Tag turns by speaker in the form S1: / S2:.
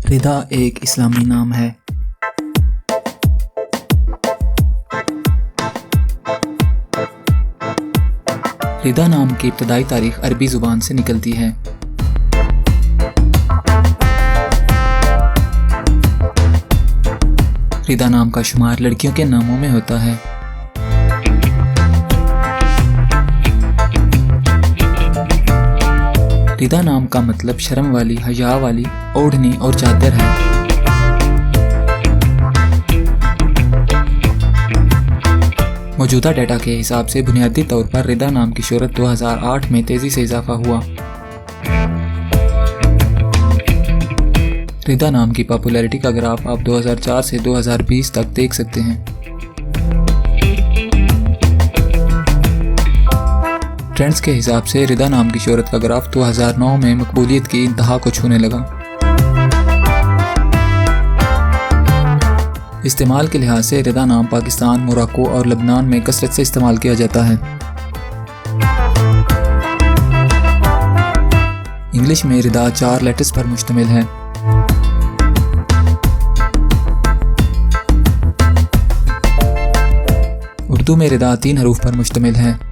S1: रिदा एक इस्लामी नाम है। रिदा नाम की इब्तदाई तारीख अरबी ज़ुबान से निकलती है। रिदा नाम का शुमार लड़कियों के नामों में होता है। रिदा नाम का मतलब शर्म वाली, हया वाली, ओढ़नी और चादर है। मौजूदा डेटा के हिसाब से बुनियादी तौर पर रिदा नाम की शोहरत 2008 में तेजी से इजाफा हुआ। रिदा नाम की पॉपुलैरिटी का ग्राफ आप 2004 से 2020 तक देख सकते हैं। ट्रेंड्स के हिसाब से रिदा नाम की शोहरत का ग्राफ 2009 में मकबूलियत की इंतहा को छूने लगा। इस्तेमाल के लिहाज से रिदा नाम पाकिस्तान, मोरक्को और लबनान में कसरत से इस्तेमाल किया जाता है। इंग्लिश में रिदा 4 लेटर्स पर मुश्तमिल है। उर्दू में रिदा 3 हरूफ पर मुश्तमिल है।